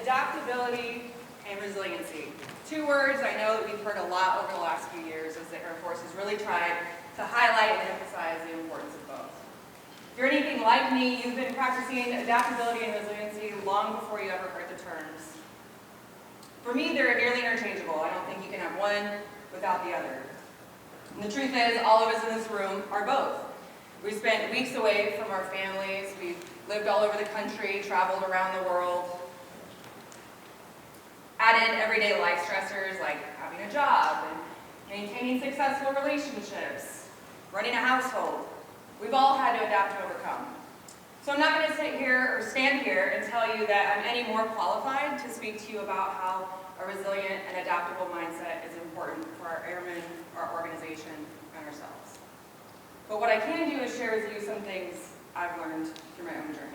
Adaptability and resiliency. Two words I know that we've heard a lot over the last few years as the Air Force has really tried to highlight and emphasize the importance of both. If you're anything like me, you've been practicing adaptability and resiliency long before you ever heard the terms. For me, they're nearly interchangeable. I don't think you can have one without the other. And the truth is, all of us in this room are both. We spent weeks away from our families. We've lived all over the country, traveled around the world. Added everyday life stressors like having a job and maintaining successful relationships, running a household. We've all had to adapt and overcome. So I'm not going to sit here or stand here and tell you that I'm any more qualified to speak to you about how a resilient and adaptable mindset is important for our airmen, our organization, and ourselves. But what I can do is share with you some things I've learned through my own journey.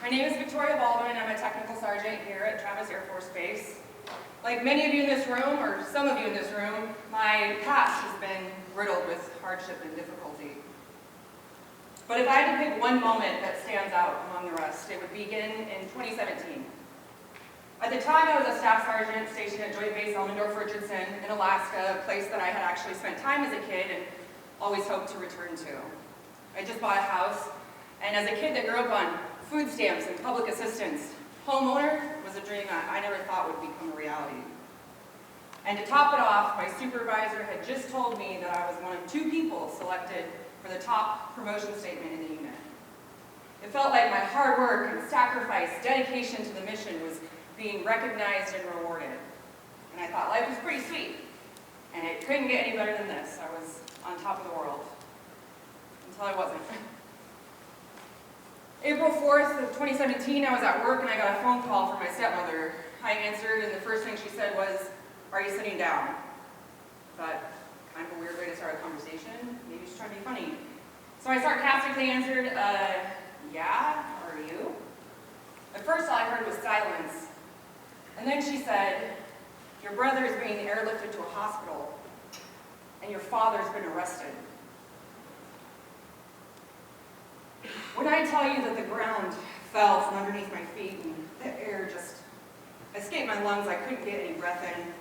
My name is Victoria Baldwin. I'm a technical sergeant here at Travis Air Force Base. Like many of you in this room, or some of you in this room, my past has been riddled with hardship and difficulty. But if I had to pick one moment that stands out among the rest, it would begin in 2017. At the time, I was a staff sergeant stationed at Joint Base Elmendorf-Richardson in Alaska, a place that I had actually spent time as a kid and always hoped to return to. I just bought a house, and as a kid that grew up on food stamps and public assistance, homeowner was a dream I never thought would become a reality. And to top it off, my supervisor had just told me that I was one of 2 people selected for the top promotion statement in the unit. It felt like my hard work and sacrifice, dedication to the mission was being recognized and rewarded. And I thought life was pretty sweet, and it couldn't get any better than this. I was on top of the world, until I wasn't. April 4th of 2017, I was at work and I got a phone call from my stepmother. I answered, and the first thing she said was, "Are you sitting down?" I thought, kind of a weird way to start a conversation. Maybe she's trying to be funny. So I sarcastically answered, "Yeah, are you?" At first all I heard was silence. And then she said, "Your brother is being airlifted to a hospital, and your father's been arrested." When I tell you that the ground fell from underneath my feet and the air just escaped my lungs, I couldn't get any breath in.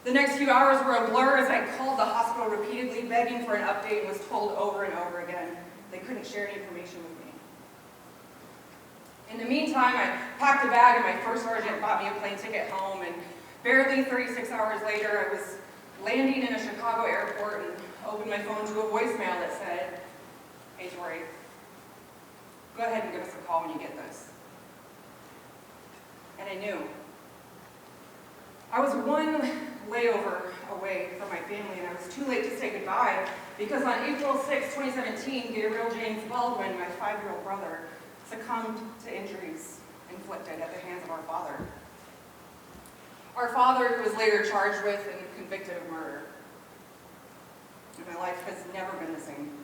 The next few hours were a blur as I called the hospital repeatedly, begging for an update, and was told over and over again they couldn't share any information with me. In the meantime, I packed a bag and my first sergeant bought me a plane ticket home, and barely 36 hours later I was landing in a Chicago airport and opened my phone to a voicemail that said, "Hey Tori, go ahead and give us a call when you get this." And I knew. I was one layover away from my family, and I was too late to say goodbye because on April 6, 2017, Gabriel James Baldwin, my 5-year-old brother, succumbed to injuries inflicted at the hands of our father. Our father was later charged with and convicted of murder. And my life has never been the same.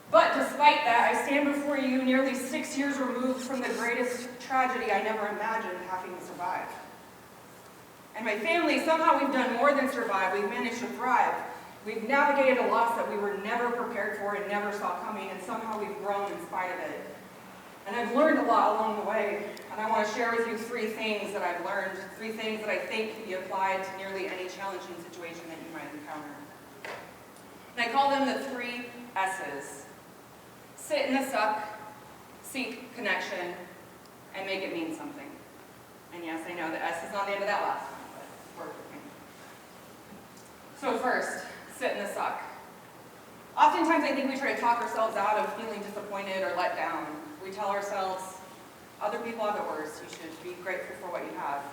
But despite that, I stand before you nearly 6 years removed from the greatest tragedy I never imagined having to survive. And my family, somehow we've done more than survive. We've managed to thrive. We've navigated a loss that we were never prepared for and never saw coming, and somehow we've grown in spite of it. And I've learned a lot along the way, and I want to share with you 3 things that I've learned, 3 things that I think can be applied to nearly any challenging situation that you might encounter. And I call them the 3 S's. Sit in the suck, seek connection, and make it mean something. And yes, I know the S is on the end of that last one, but work with me. So first, sit in the suck. Oftentimes I think we try to talk ourselves out of feeling disappointed or let down. We tell ourselves, other people have it worse, you should be grateful for what you have.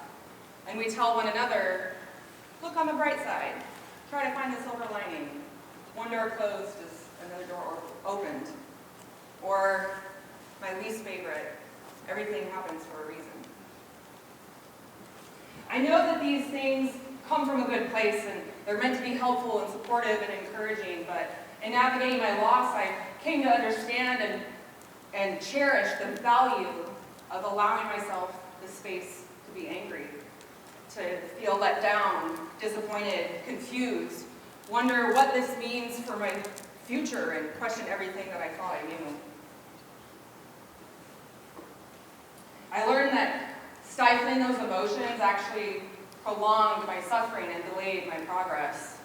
And we tell one another, look on the bright side, try to find the silver lining. One door closed is another door opened. Or, my least favorite, everything happens for a reason. I know that these things come from a good place and they're meant to be helpful and supportive and encouraging, but in navigating my loss, I came to understand and cherish the value of allowing myself the space to be angry, to feel let down, disappointed, confused, wonder what this means for my future, and question everything that I thought I knew. I learned that stifling those emotions actually prolonged my suffering and delayed my progress.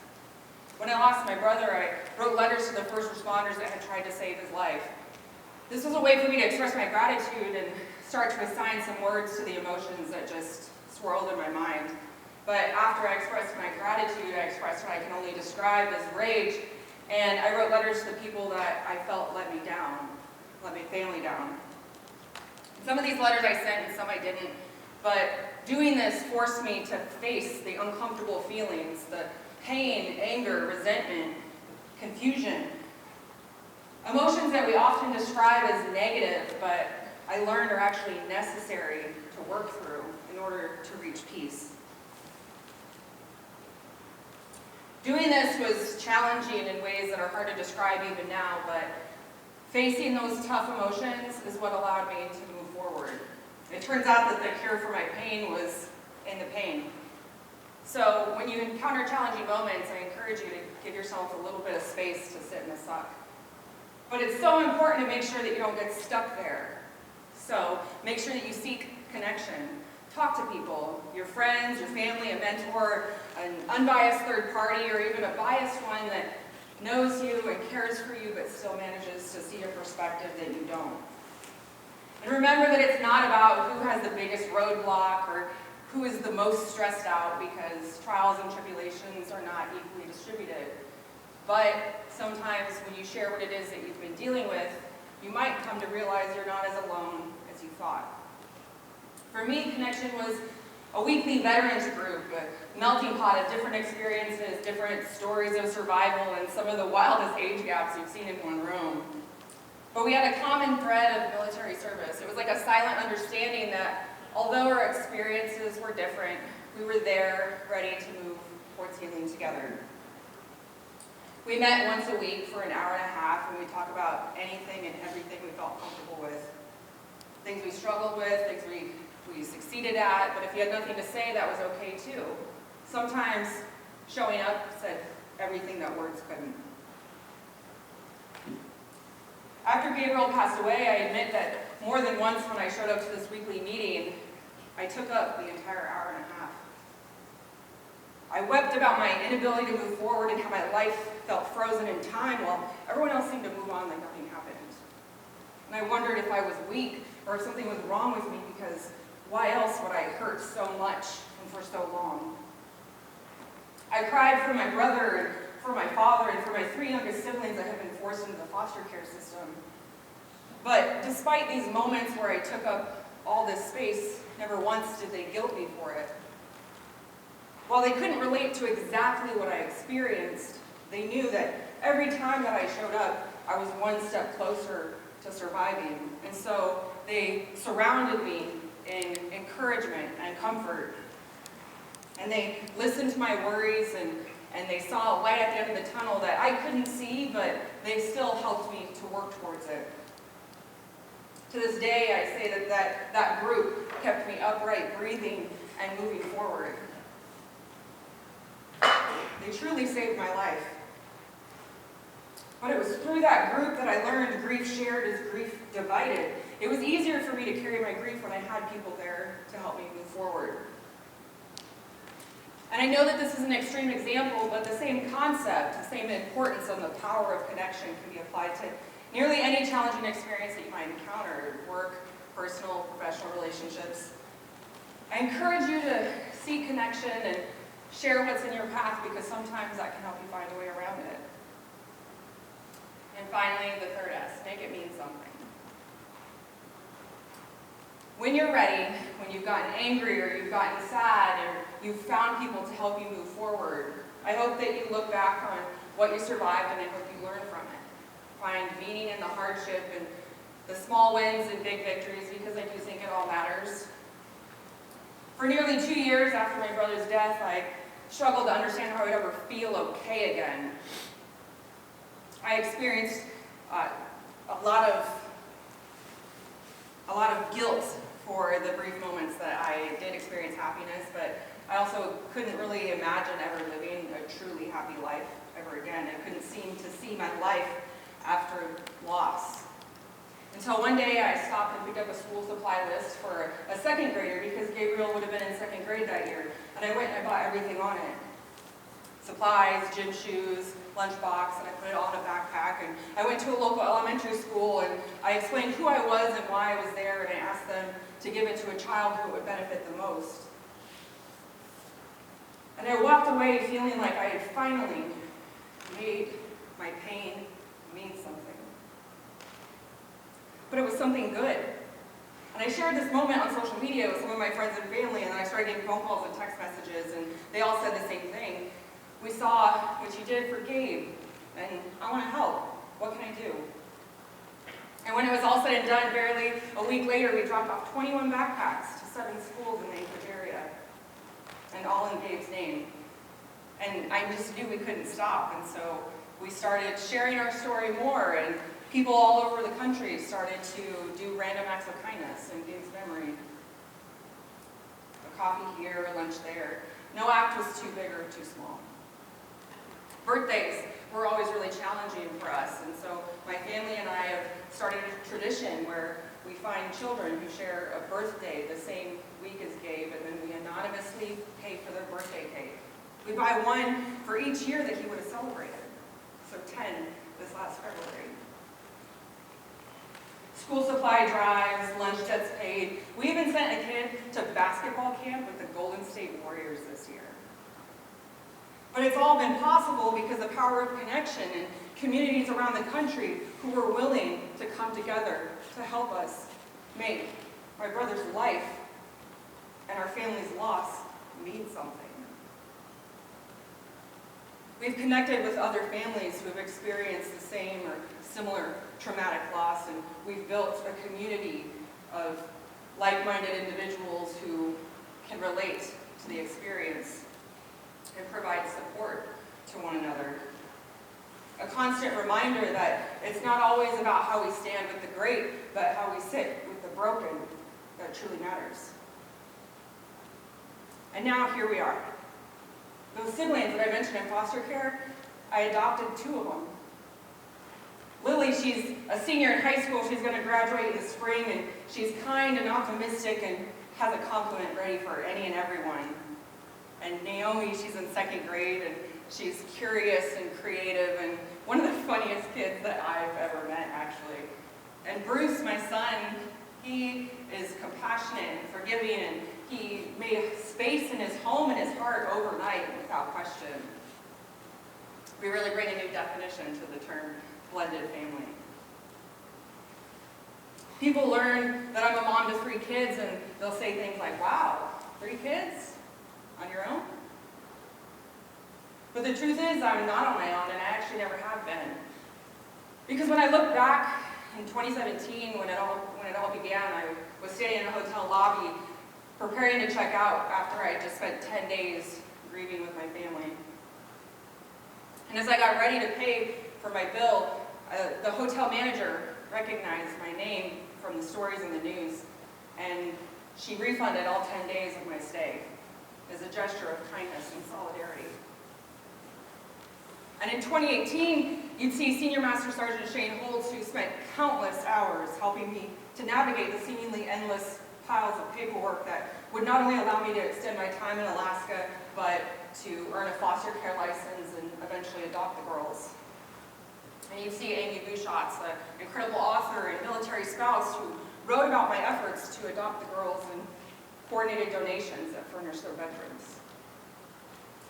When I lost my brother, I wrote letters to the first responders that had tried to save his life. This was a way for me to express my gratitude and start to assign some words to the emotions that just swirled in my mind. But after I expressed my gratitude, I expressed what I can only describe as rage, and I wrote letters to the people that I felt let me down, let my family down. Some of these letters I sent and some I didn't, but doing this forced me to face the uncomfortable feelings, the pain, anger, resentment, confusion. Emotions that we often describe as negative, but I learned are actually necessary to work through in order to reach peace. Doing this was challenging in ways that are hard to describe even now, but facing those tough emotions is what allowed me to move forward. It turns out that the cure for my pain was in the pain. So when you encounter challenging moments, I encourage you to give yourself a little bit of space to sit in the suck. But it's so important to make sure that you don't get stuck there. So make sure that you seek connection. Talk to people, your friends, your family, a mentor, an unbiased third party, or even a biased one that knows you and cares for you but still manages to see a perspective that you don't. And remember that it's not about who has the biggest roadblock or who is the most stressed out, because trials and tribulations are not equally distributed. But sometimes when you share what it is that you've been dealing with, you might come to realize you're not as alone as you thought. For me, Connection was a weekly veterans group, a melting pot of different experiences, different stories of survival, and some of the wildest age gaps you've seen in one room. But we had a common thread of military service. It was like a silent understanding that although our experiences were different, we were there, ready to move towards healing together. We met once a week for an hour and a half, and we talked about anything and everything we felt comfortable with. Things we struggled with, things we succeeded at, but if you had nothing to say, that was okay too. Sometimes showing up said everything that words couldn't. After Gabriel passed away, I admit that more than once when I showed up to this weekly meeting, I took up the entire hour and a half. I wept about my inability to move forward and how my life felt frozen in time while everyone else seemed to move on like nothing happened. And I wondered if I was weak or if something was wrong with me, because why else would I hurt so much and for so long? I cried for my brother and for my father and for my 3 youngest siblings that had been forced into the foster care system. But despite these moments where I took up all this space, never once did they guilt me for it. While they couldn't relate to exactly what I experienced, they knew that every time that I showed up, I was one step closer to surviving. And so they surrounded me in encouragement and comfort. And they listened to my worries, and they saw a light at the end of the tunnel that I couldn't see, but they still helped me to work towards it. To this day, I say that group kept me upright, breathing, and moving forward. They truly saved my life. But it was through that group that I learned grief shared is grief divided. It was easier for me to carry my grief when I had people there to help me move forward. And I know that this is an extreme example, but the same concept, the same importance and the power of connection can be applied to nearly any challenging experience that you might encounter: work, personal, professional relationships. I encourage you to seek connection and share what's in your path, because sometimes that can help you find a way around it. And finally, the third S, make it mean something. When you're ready, when you've gotten angry or you've gotten sad or you've found people to help you move forward, I hope that you look back on what you survived, and I hope you learn from it. Find meaning in the hardship and the small wins and big victories, because I do think it all matters. For nearly 2 years after my brother's death, I struggled to understand how I would ever feel okay again. I experienced a lot of guilt for the brief moments that I did experience happiness, but I also couldn't really imagine ever living a truly happy life ever again. I couldn't seem to see my life after loss. Until one day I stopped and picked up a school supply list for a second grader because Gabriel would have been in second grade that year. And I went and I bought everything on it. Supplies, gym shoes, lunchbox, and I put it all in a backpack. And I went to a local elementary school and I explained who I was and why I was there, and I asked them to give it to a child who it would benefit the most. And I walked away feeling like I had finally made my pain mean something. But it was something good. And I shared this moment on social media with some of my friends and family, and then I started getting phone calls and text messages, and they all said the same thing. We saw what you did for Gabe, and I want to help. What can I do? And when it was all said and done, barely a week later, we dropped off 21 backpacks to 7 schools in the Anchorage area, and all in Gabe's name. And I just knew we couldn't stop, and so we started sharing our story more, and people all over the country started to do random acts of kindness in Gabe's memory. A coffee here, a lunch there. No act was too big or too small. Birthdays were always really challenging for us, and so my family and I have started a tradition where we find children who share a birthday the same week as Gabe, and then we anonymously pay for their birthday cake. We buy one for each year that he would have celebrated, so 10 this last February. School supply drives, lunch debts paid. We even sent a kid to basketball camp with the Golden State Warriors this year. But it's all been possible because of the power of connection and communities around the country who were willing to come together to help us make my brother's life and our family's loss mean something. We've connected with other families who have experienced the same or similar traumatic loss, and we've built a community of like-minded individuals who can relate to the experience and provide support to one another. A constant reminder that it's not always about how we stand with the great, but how we sit with the broken that truly matters. And now here we are. Those siblings that I mentioned in foster care, I adopted 2 of them. Lily, she's a senior in high school. She's going to graduate in the spring, and she's kind and optimistic and has a compliment ready for any and everyone. And Naomi, she's in 2nd grade, and she's curious and creative, and one of the funniest kids that I've ever met, actually. And Bruce, my son, he is compassionate and forgiving, and he made space in his home and his heart overnight without question. We really bring a new definition to the term blended family. People learn that I'm a mom to 3 kids, and they'll say things like, wow, 3 kids? On your own? But the truth is, I'm not on my own, and I actually never have been. Because when I look back in 2017, when it all began, I was standing in a hotel lobby preparing to check out after I had just spent 10 days grieving with my family. And as I got ready to pay for my bill, the hotel manager recognized my name from the stories in the news, and she refunded all 10 days of my stay as a gesture of kindness and solidarity. And in 2018, you'd see Senior Master Sergeant Shane Holtz, who spent countless hours helping me to navigate the seemingly endless piles of paperwork that would not only allow me to extend my time in Alaska, but to earn a foster care license and eventually adopt the girls. And you see Amy Bouchot's, an incredible author and military spouse who wrote about my efforts to adopt the girls and coordinated donations that furnished their bedrooms.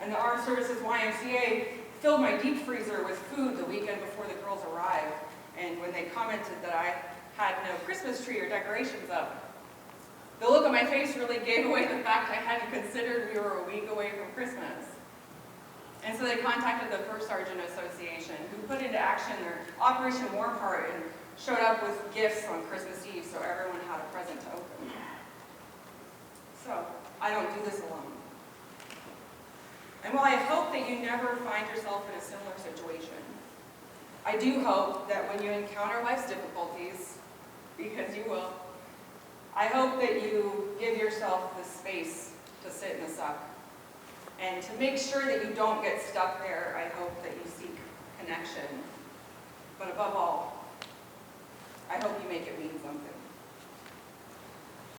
And the Armed Services YMCA filled my deep freezer with food the weekend before the girls arrived. And when they commented that I had no Christmas tree or decorations up, the look on my face really gave away the fact I hadn't considered we were a week away from Christmas. And so they contacted the First Sergeant Association, who put into action their Operation Warm Heart and showed up with gifts on Christmas Eve so everyone had a present to open. So, I don't do this alone. And while I hope that you never find yourself in a similar situation, I do hope that when you encounter life's difficulties, because you will, I hope that you give yourself the space to sit in the suck. And to make sure that you don't get stuck there, I hope that you seek connection. But above all,